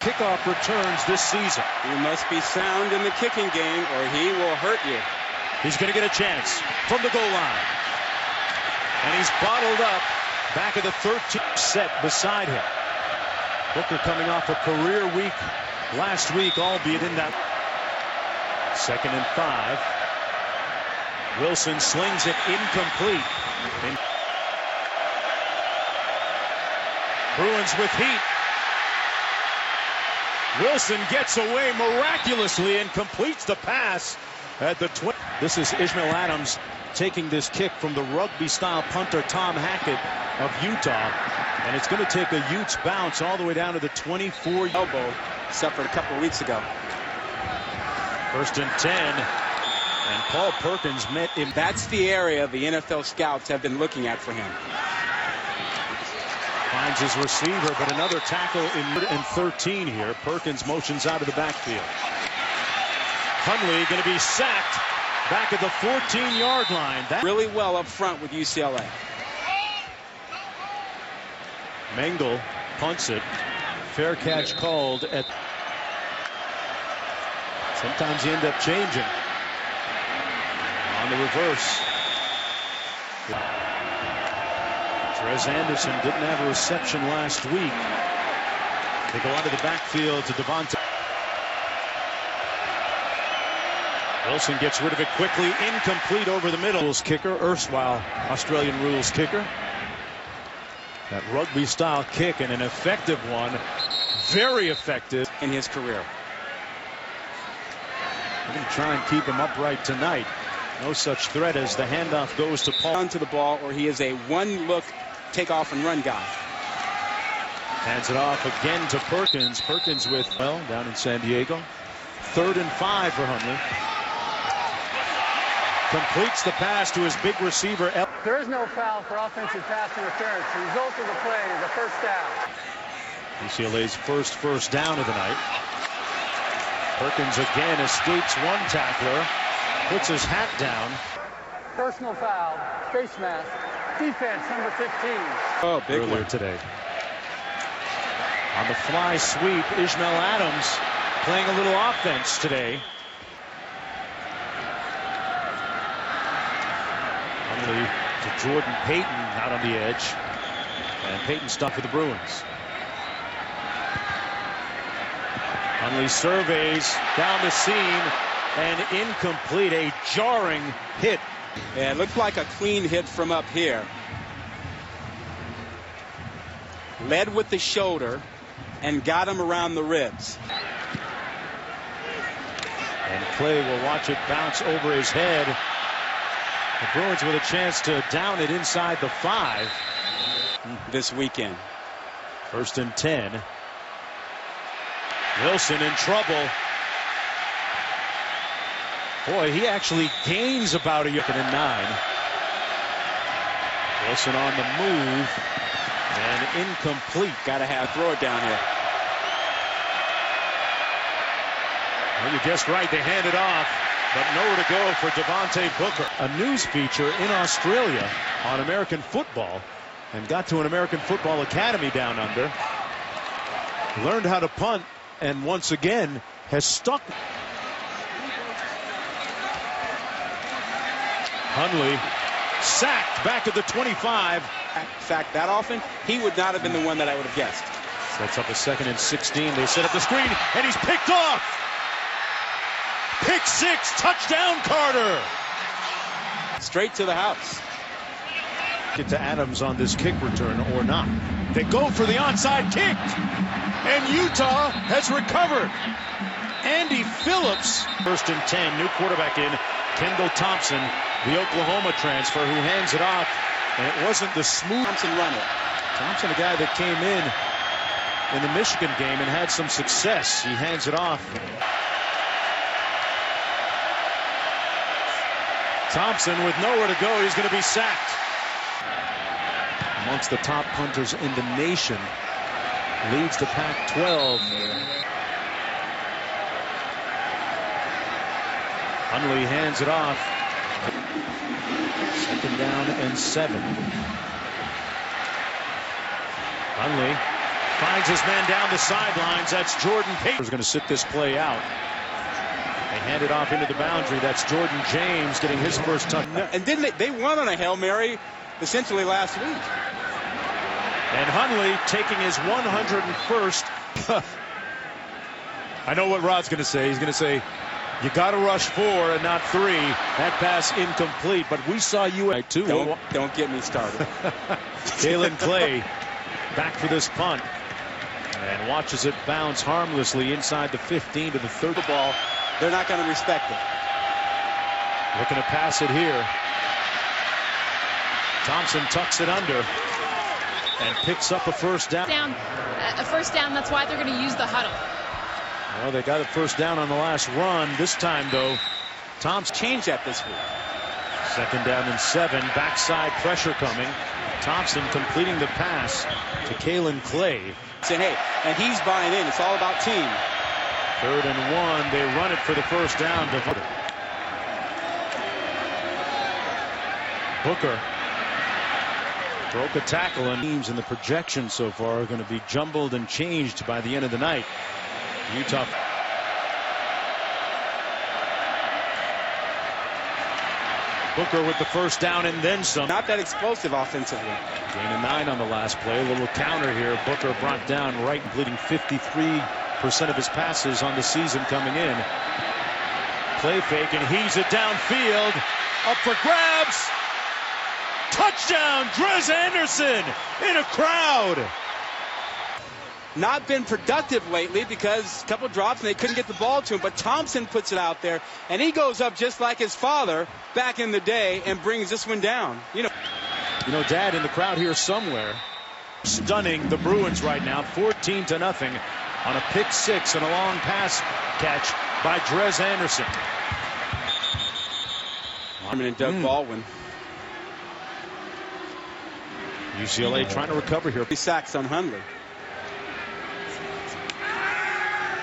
kickoff returns this season. You must be sound in the kicking game or he will hurt you. He's going to get a chance from the goal line. And he's bottled up back at the 13th set beside him. Booker coming off a career week last week, albeit in that 2nd and 5. Wilson slings it incomplete. Bruins with heat. Wilson gets away miraculously and completes the pass at the 20. This is Ishmael Adams taking this kick from the rugby-style punter Tom Hackett of Utah. And it's going to take a Utes bounce all the way down to the 24 elbow, suffered a couple of weeks ago. 1st and 10. And Paul Perkins met him. That's the area the NFL scouts have been looking at for him. Finds his receiver, but another tackle in 13 here. Perkins motions out of the backfield. Hundley going to be sacked back at the 14-yard line. That really well up front with UCLA. Mengel punts it. Fair catch called at. Sometimes you end up changing. On the reverse. Trez Anderson didn't have a reception last week. They go out of the backfield to Devontae. Wilson gets rid of it quickly. Incomplete over the middle. Rules kicker, erstwhile Australian rules kicker. That rugby-style kick, and an effective one. Very effective in his career. We're going to try and keep him upright tonight. No such threat as the handoff goes to Paul. Onto the ball, or he is a one-look take-off and run guy. Hands it off again to Perkins. Perkins with, well, down in San Diego. 3rd and 5 for Hundley. Completes the pass to his big receiver. There is no foul for offensive pass interference. The result of the play is a first down. UCLA's first down of the night. Perkins again escapes one tackler. Puts his hat down. Personal foul, face mask, defense number 15. Oh, big earlier one today. On the fly sweep, Ishmael Adams playing a little offense today. Only to Jordan Payton out on the edge. And Payton stuck for the Bruins. Hundley surveys down the seam. And incomplete, a jarring hit. Yeah, it looked like a clean hit from up here. Led with the shoulder and got him around the ribs. And Clay will watch it bounce over his head. The Bruins with a chance to down it inside the 5 this weekend. 1st and 10. Wilson in trouble. Boy, he actually gains about a 2nd and 9. Wilson on the move. And incomplete. Got to throw it down here. Well, you guessed right. They hand it off. But nowhere to go for Devontae Booker. A news feature in Australia on American football. And got to an American Football Academy down under. Learned how to punt. And once again has stuck. Hundley sacked back at the 25. In fact, that often, he would not have been the one that I would have guessed. Sets up a 2nd and 16. They set up the screen, and he's picked off. Pick 6, touchdown Carter. Straight to the house. Get to Adams on this kick return or not. They go for the onside kick, and Utah has recovered. Andy Phillips. 1st and 10, new quarterback in. Kendall Thompson, the Oklahoma transfer, who hands it off, and it wasn't the smooth. Thompson run it. Thompson, a guy that came in the Michigan game and had some success. He hands it off. Thompson with nowhere to go. He's going to be sacked. Amongst the top punters in the nation. Leads the Pac-12. Hundley hands it off. 2nd down and 7. Hundley Finds his man down the sidelines. That's Jordan Payton. Is going to sit this play out. They hand it off into the boundary. That's Jordan James getting his first touchdown. And didn't they won on a Hail Mary essentially last week. And Hundley taking his 101st. I know what Rod's going to say. He's going to say, you got to rush 4 and not 3. That pass incomplete. But we saw you at 2. Don't get me started. Kalen Clay back for this punt. And watches it bounce harmlessly inside the 15 to the 30 ball. They're not going to respect it. Looking to pass it here. Thompson tucks it under and picks up a first down. A first down, that's why they're going to use the huddle. Well, they got a first down on the last run. This time, though, Thompson changed that this week. 2nd down and 7. Backside pressure coming. Thompson completing the pass to Kalen Clay. Saying, hey, and he's buying in. It's all about team. 3rd and 1. They run it for the first down. Booker broke a tackle, and teams in the projection so far are going to be jumbled and changed by the end of the night. Utah. Booker with the first down and then some. Not that explosive offensively. Gain of 9 on the last play. A little counter here. Booker brought down right, completing 53% of his passes on the season coming in. Play fake, and heaves it downfield. Up for grabs. Touchdown, Drez Anderson in a crowd. Not been productive lately because a couple drops and they couldn't get the ball to him. But Thompson puts it out there, and he goes up just like his father back in the day and brings this one down. You know, Dad in the crowd here somewhere. Stunning the Bruins right now, 14-0 on a pick 6 and a long pass catch by Drez Anderson. And Doug Baldwin. UCLA trying to recover here. 3 sacks on Hundley.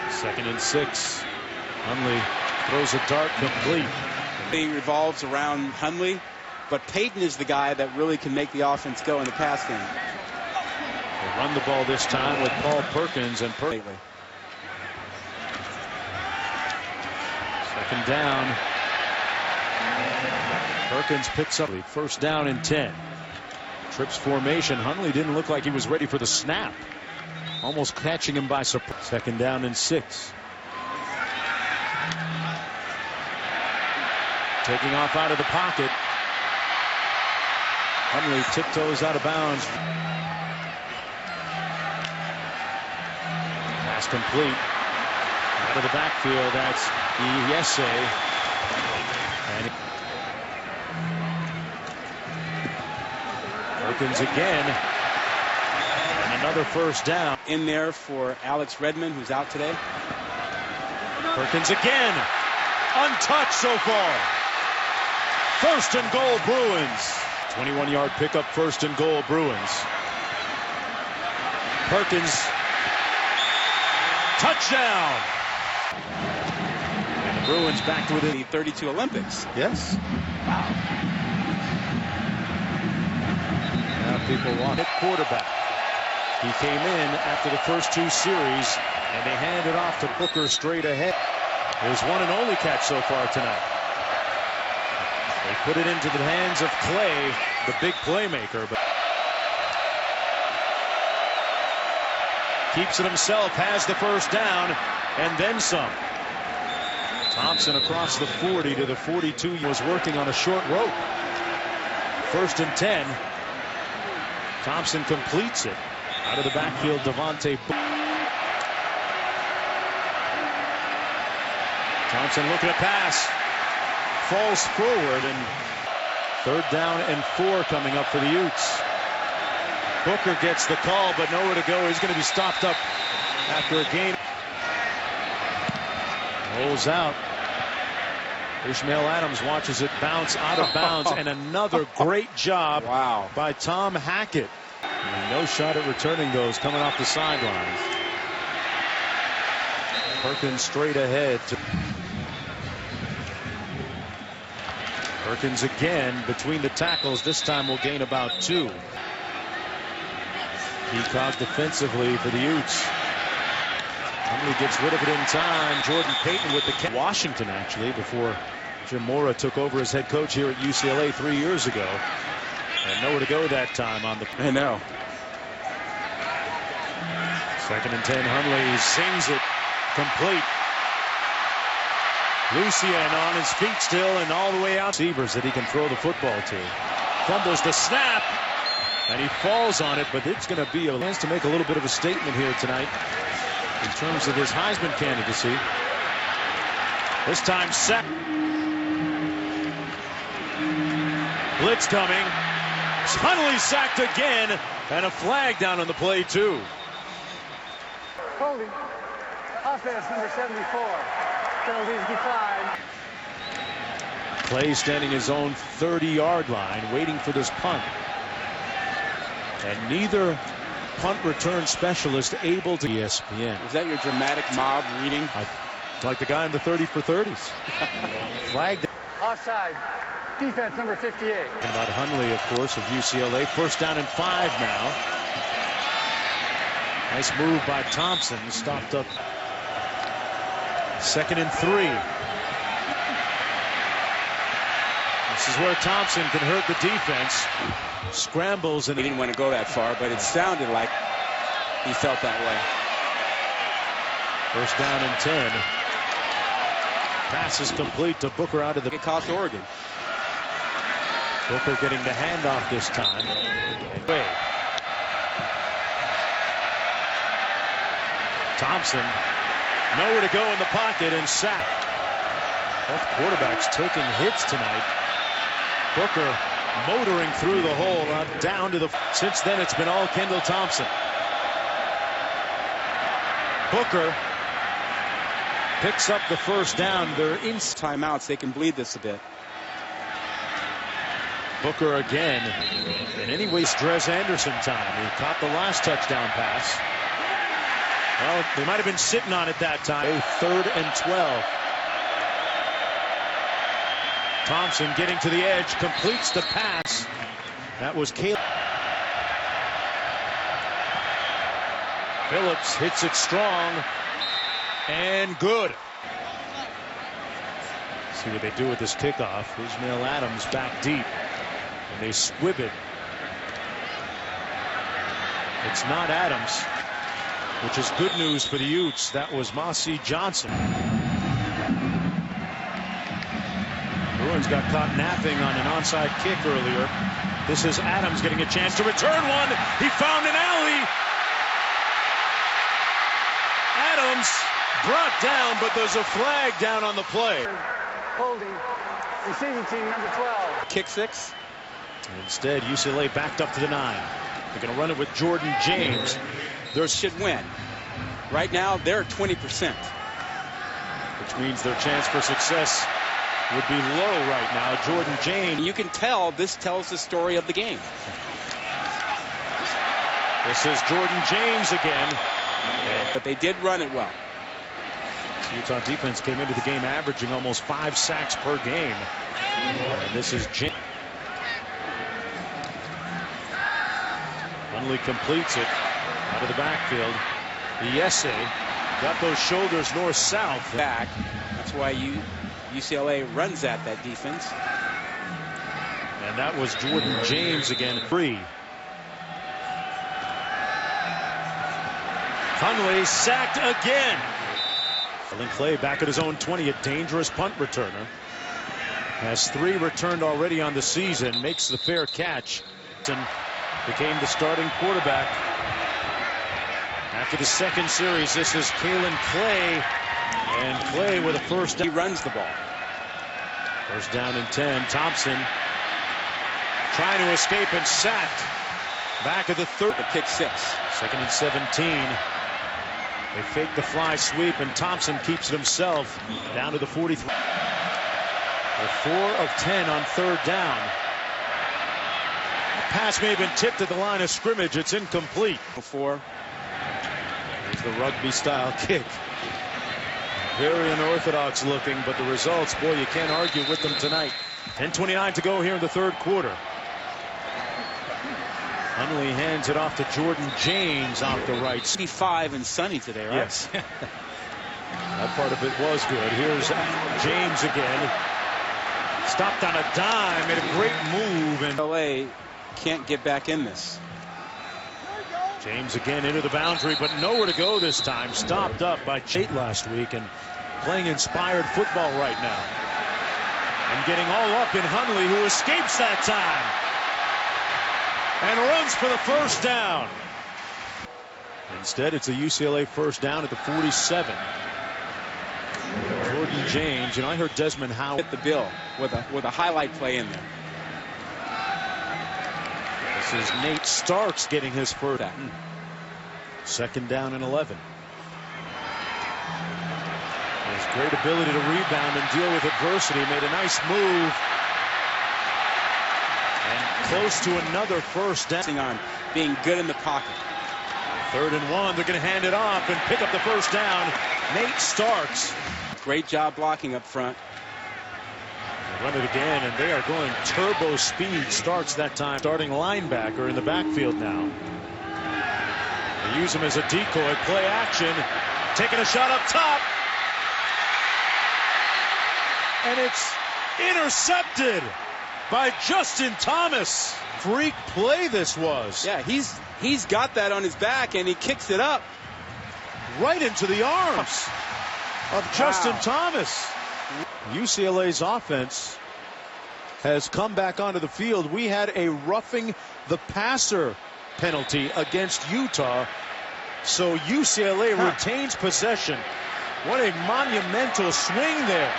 2nd and 6. Hundley throws a dart complete. He revolves around Hundley, but Payton is the guy that really can make the offense go in the pass game. They run the ball this time with Paul Perkins and Perkins. 2nd down. Perkins picks up 1st down and 10. Trips formation. Hundley didn't look like he was ready for the snap. Almost catching him by surprise. 2nd down and 6. Taking off out of the pocket. Hundley tiptoes out of bounds. Pass complete. Out of the backfield. That's Yese. And Perkins again. And another first down. In there for Alex Redmond, who's out today. Perkins again. Untouched so far. 1st and goal, Bruins. 21-yard pickup, 1st and goal, Bruins. Perkins. Touchdown. And the Bruins back to within the 32 Olympics. Yes. Wow. Now people want it. Quarterback. He came in after the first 2 series, and they handed off to Booker straight ahead. His one and only catch so far tonight. They put it into the hands of Clay, the big playmaker, but keeps it himself, has the first down, and then some. Thompson across the 40 to the 42 was working on a short rope. 1st and 10. Thompson completes it. Out of the backfield, Devontae. Thompson looking to pass. Falls forward, and 3rd down and 4 coming up for the Utes. Booker gets the call, but nowhere to go. He's going to be stopped up after a gain. Rolls out. Ishmael Adams watches it bounce out of bounds, and another great job by Tom Hackett. And no shot at returning those coming off the sidelines. Perkins straight ahead. Perkins again between the tackles. This time will gain about 2. Peacock defensively for the Utes. Hundley gets rid of it in time. Jordan Payton with the Washington, actually, before Jim Mora took over as head coach here at UCLA 3 years ago. And nowhere to go that time on the. I know. 2nd and 10. Hundley sings it complete. Lucien on his feet still and all the way out. Receivers that he can throw the football to. Fumbles the snap. And he falls on it, but it's going to be a chance to make a little bit of a statement here tonight in terms of his Heisman candidacy. This time set. Blitz coming. Hundley sacked again, and a flag down on the play too. Holding. Offense number 74. Penalties declined. Clay standing his own 30-yard line, waiting for this punt. And neither punt return specialist able to ESPN. Is that your dramatic mob reading? Like the guy in the 30 for 30s. Flagged. Offside. Defense number 58. And about Hundley, of course, of UCLA. 1st down and 5 now. Nice move by Thompson. Stopped up. 2nd and 3. This is where Thompson can hurt the defense. Scrambles and He didn't want to go that far, but it sounded like he felt that way. 1st down and 10. Pass is complete to Booker out of the. It cost Oregon. Booker getting the handoff this time. Thompson nowhere to go in the pocket and sacked. Both quarterbacks taking hits tonight. Booker motoring through the hole, down to the. Since then, it's been all Kendall Thompson. Booker picks up the 1st down. They're in Timeouts. They can bleed this a bit. Booker again. And anyways, Drez Anderson time. He caught the last touchdown pass. Well, they might have been sitting on it that time. 3rd and 12. Thompson getting to the edge, completes the pass. That was Caleb. Phillips hits it strong and good. See what they do with this kickoff. Ishmael Adams back deep, and they squib it. It's not Adams, which is good news for the Utes. That was Mossy Johnson. Bruins got caught napping on an onside kick earlier. This is Adams getting a chance to return one. He found an alley. Adams brought down, but there's a flag down on the play. Holding. Receiving team number 12. Kick 6. Instead, UCLA backed up to the 9. They're going to run it with Jordan James. They should win. Right now, they're 20%. Which means their chance for success would be low right now. Jordan James. You can tell this tells the story of the game. This is Jordan James again. But they did run it well. Utah defense came into the game averaging almost 5 sacks per game. And this is James. Hundley completes it out of the backfield. Iese got those shoulders north-south. Back. That's why UCLA runs at that defense. And that was Jordan James again. Free. Hundley sacked again. Clay back at his own 20, a dangerous punt returner. Has 3 returned already on the season. Makes the fair catch. And became the starting quarterback. After the 2nd series, this is Kalen Clay. And Clay with a first down. He runs the ball. 1st down and 10. Thompson trying to escape and sacked. Back of the 3rd. The kick 6. 2nd and 17. They fake the fly sweep, and Thompson keeps it himself down to the 43. They're 4 of 10 on 3rd down. The pass may have been tipped at the line of scrimmage. It's incomplete. Before. There's the rugby-style kick. Very unorthodox looking, but the results, boy, you can't argue with them tonight. 10:29 to go here in the 3rd quarter. Hundley hands it off to Jordan James off the right. 65 and sunny today, right? Yes. That part of it was good. Here's James again. Stopped on a dime, made a great move, and UCLA can't get back in this. James again into the boundary, but nowhere to go this time. Stopped up by Chait last week and playing inspired football right now. And getting all up in Hundley, who escapes that time and runs for the first down. Instead, it's a UCLA first down at the 47. Jordan James, I heard Desmond Howard Hit the bill with a highlight play in there. This is Nate Starks getting his first down. Second down and 11. His great ability to rebound and deal with adversity made a nice move. And close to another first down. On being good in the pocket. 3rd and 1. They're going to hand it off and pick up the first down. Nate Starks. Great job blocking up front. They run it again, and they are going turbo speed. Starks that time. Starting linebacker in the backfield now. They use him as a decoy. Play action. Taking a shot up top. And it's intercepted by Justin Thomas. Freak play this was. Yeah, he's got that on his back, and he kicks it up right into the arms of Justin Thomas. UCLA's offense has come back onto the field. We had a roughing the passer penalty against Utah, so UCLA retains possession. What a monumental swing there.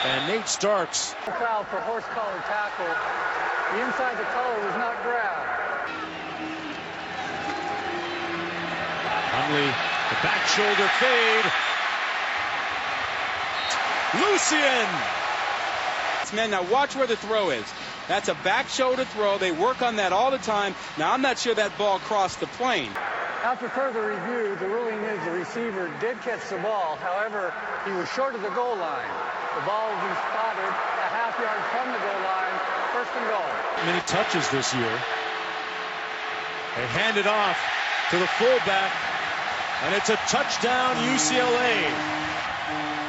And Nate Starks. Foul for horse collar tackle. The inside the collar was not grabbed. Hundley, the back shoulder fade. Lucien. Man, now watch where the throw is. That's a back shoulder throw. They work on that all the time. Now, I'm not sure that ball crossed the plane. After further review, the ruling is the receiver did catch the ball. However, he was short of the goal line. The ball was spotted a half yard from the goal line. First and goal. Many touches this year. They hand it off to the fullback, and it's a touchdown UCLA.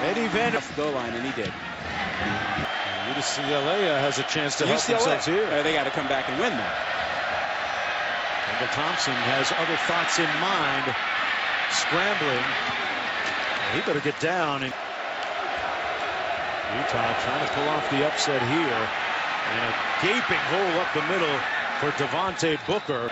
Eddie Vander Goal line, and he did. UCLA has a chance to help themselves here. They got to come back and win that. Kendall Thompson has other thoughts in mind. Scrambling. He better get down. And Utah trying to pull off the upset here. And a gaping hole up the middle for Devontae Booker.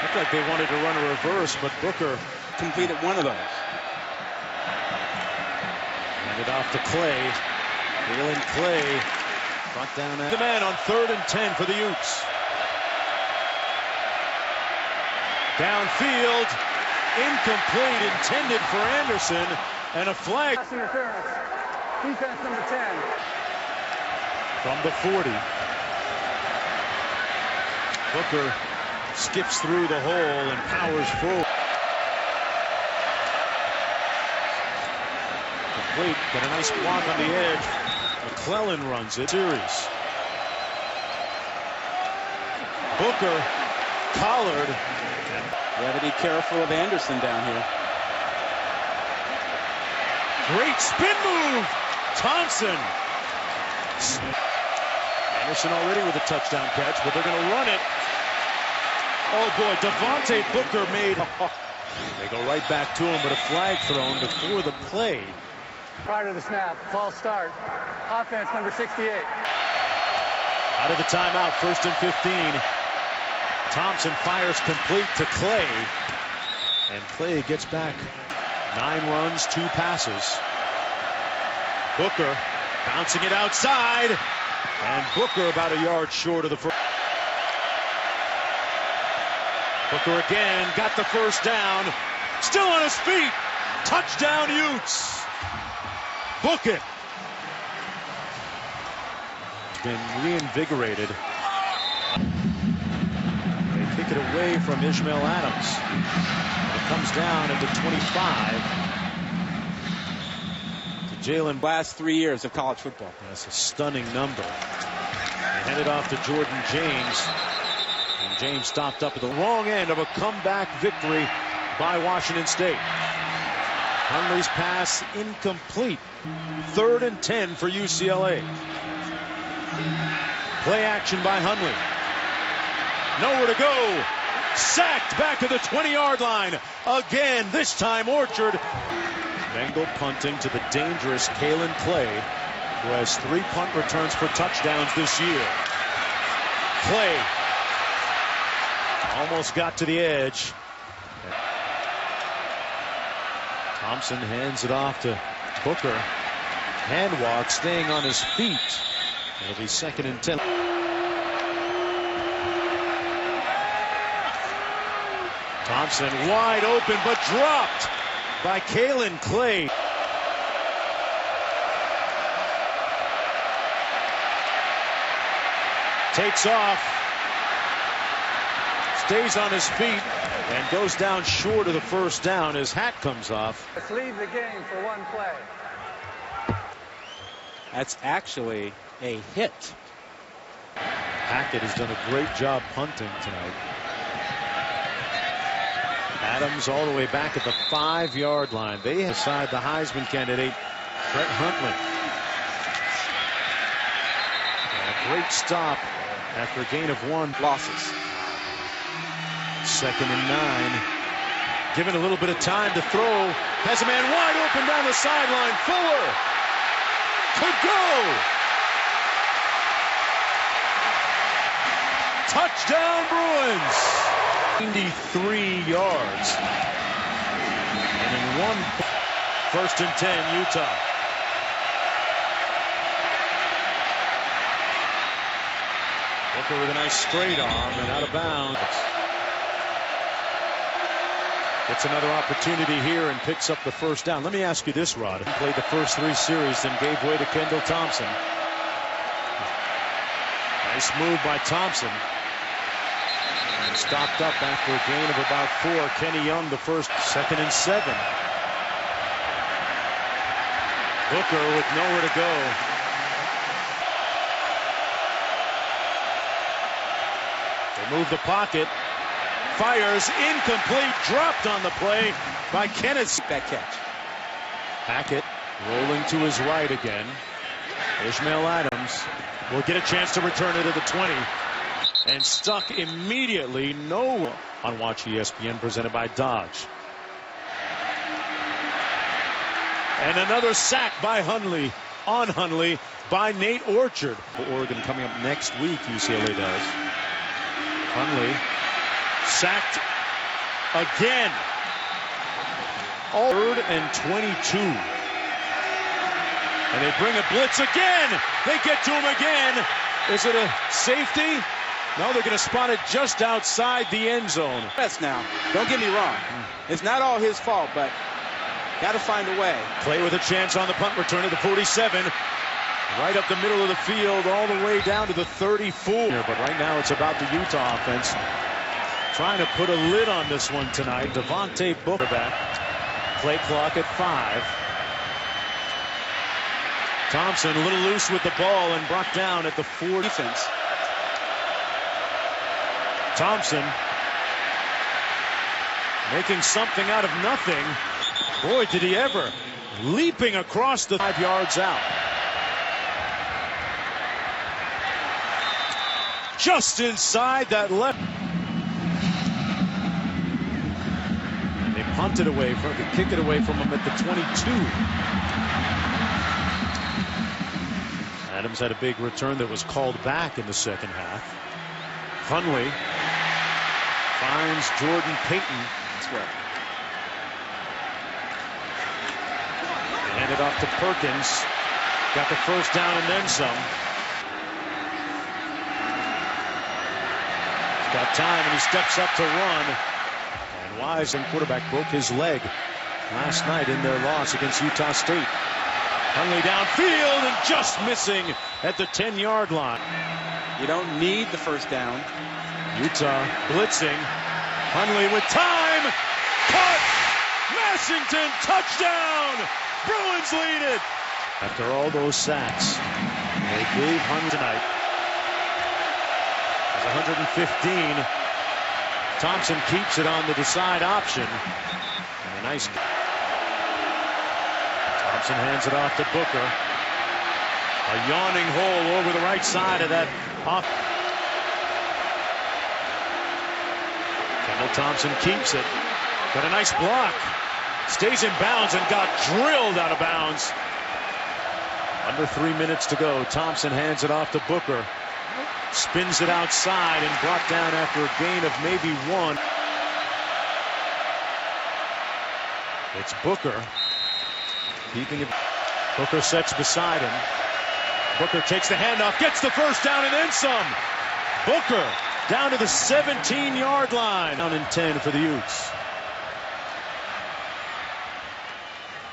Looked like they wanted to run a reverse, but Booker completed one of those. Handed off to Clay. Jalen Clay brought down the man on 3rd and 10 for the Utes. Downfield, incomplete, intended for Anderson, and a flag. Pass interference. Defense number 10. From the 40. Booker skips through the hole and powers forward. Complete, but a nice block on the edge. McClellan runs it. Series. Booker collared. You got to be careful of Anderson down here. Great spin move. Thompson. Anderson already with a touchdown catch, but they're going to run it. Oh boy, Devontae Booker made. They go right back to him, but a flag thrown before the play. Prior to the snap, false start. Offense number 68. Out of the timeout, 1st and 15. Thompson fires complete to Clay. And Clay gets back 9 runs, 2 passes. Booker bouncing it outside. And Booker about a yard short of the first. Booker again got the first down. Still on his feet. Touchdown Utes. Book it. Been reinvigorated. They kick it away from Ishmael Adams. It comes down at the 25 to Jalen. Last 3 years of college football. That's a stunning number. They hand it off to Jordan James. And James stopped up at the wrong end of a comeback victory by Washington State. Hundley's pass incomplete. 3rd and 10 for UCLA. Play action by Hundley. Nowhere to go. Sacked back to the 20-yard line. Again, this time Orchard. Bengal punting to the dangerous Kalen Clay, who has 3 punt returns for touchdowns this year. Clay almost got to the edge. Thompson hands it off to Booker. Hand walk, staying on his feet. It'll be 2nd and 10. Thompson wide open, but dropped by Kalen Clay. Takes off, stays on his feet, and goes down short of the first down. His hat comes off. Let's leave the game for one play. That's actually a hit. Hackett has done a great job punting tonight. Adams all the way back at the 5-yard line. They decide the Heisman candidate, Brett Huntley. A great stop after a gain of 1. Losses. 2nd and 9. Given a little bit of time to throw. Has a man wide open down the sideline. Fuller could go. Touchdown Bruins. 93 yards. And in 1st and 10, Utah. Booker with a nice straight arm and out of bounds. Gets another opportunity here and picks up the first down. Let me ask you this, Rod. He played the first 3 series, then gave way to Kendall Thompson. Nice move by Thompson. And stopped up after a gain of about 4. Kenny Young, the first. 2nd and 7. Booker with nowhere to go. They move the pocket. Fires, incomplete, dropped on the play by Kenneth. That catch. Hackett rolling to his right again. Ishmael Adams will get a chance to return it at the 20. And stuck immediately. No on Watch ESPN, presented by Dodge. And another sack by Hundley, on Hundley, by Nate Orchard. Oregon coming up next week, UCLA does. Hundley sacked again. 3rd and 22. And they bring a blitz again. They get to him again. Is it a safety? No, they're going to spot it just outside the end zone. Yes, now, don't get me wrong. It's not all his fault, but got to find a way. Play with a chance on the punt return at the 47. Right up the middle of the field, all the way down to the 34. But right now it's about the Utah offense trying to put a lid on this one tonight. Devontae Booker back. Play clock at 5. Thompson a little loose with the ball and brought down at the 4. Defense. Thompson making something out of nothing. Boy, did he ever. Leaping across the 5 yards out. Just inside that left. They punted away from him, kick it away from him at the 22. Adams had a big return that was called back in the second half. Hundley finds Jordan Payton. Hand it off to Perkins. Got the first down and then some. He's got time and he steps up to run. And Wise, and quarterback, broke his leg last night in their loss against Utah State. Hundley downfield and just missing at the 10-yard line. You don't need the first down. Utah blitzing. Hundley with time. Caught. Massington, touchdown. Bruins lead it After all those sacks, they gave Hunt tonight. It's 115. Thompson keeps it on the decide option. And a nice. Thompson hands it off to Booker. A yawning hole over the right side of that off. Kendall Thompson keeps it. Got a nice block. Stays in bounds and got drilled out of bounds. Under 3 minutes to go. Thompson hands it off to Booker. Spins it outside and brought down after a gain of maybe 1. It's Booker. Keeping it. Booker sets beside him. Booker takes the handoff, gets the first down and then some. Booker down to the 17-yard line. Down and 10 for the Utes.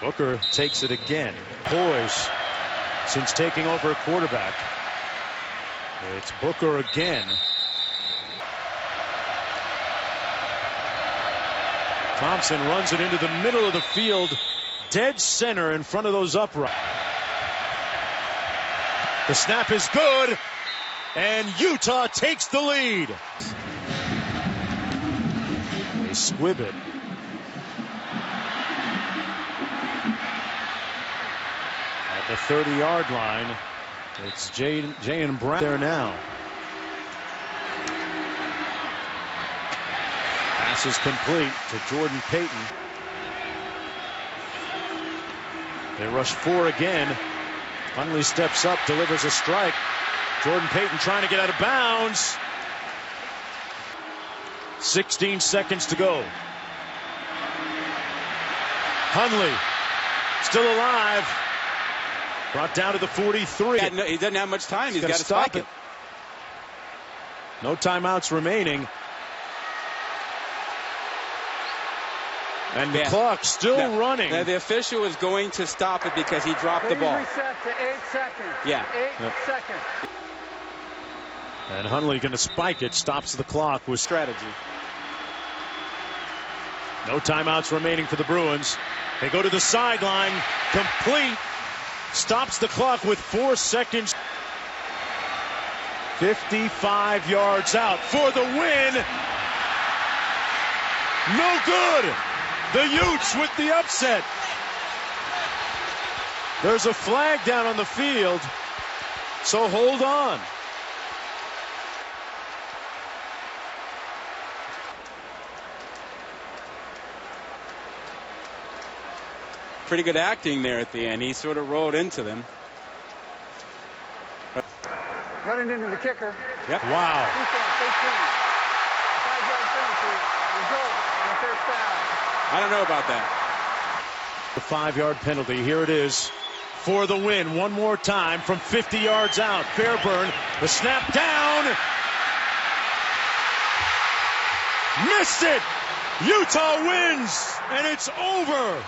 Booker takes it again. Poise since taking over a quarterback. It's Booker again. Thompson runs it into the middle of the field, dead center in front of those uprights. The snap is good, and Utah takes the lead. They squib it. At the 30-yard line, it's Jayden Brown there now. Pass is complete to Jordan Payton. They rush 4 again. Huntley steps up, delivers a strike. Jordan Payton trying to get out of bounds. 16 seconds to go. Huntley still alive. Brought down to the 43. He doesn't have much time. He's got to stop it. No timeouts remaining. And the clock still running. Now the official is going to stop it because he dropped the ball. Reset to 8 seconds. Yeah. 8 seconds. And Huntley going to spike it. Stops the clock with strategy. No timeouts remaining for the Bruins. They go to the sideline. Complete. Stops the clock with 4 seconds. 55 yards out for the win. No good. The Utes with the upset. There's a flag down on the field, so hold on. Pretty good acting there at the end. He sort of rolled into them. Running into the kicker. Yep. Wow. I don't know about that. The 5-yard penalty. Here it is for the win. One more time from 50 yards out. Fairburn, the snap down. Missed it. Utah wins, and it's over.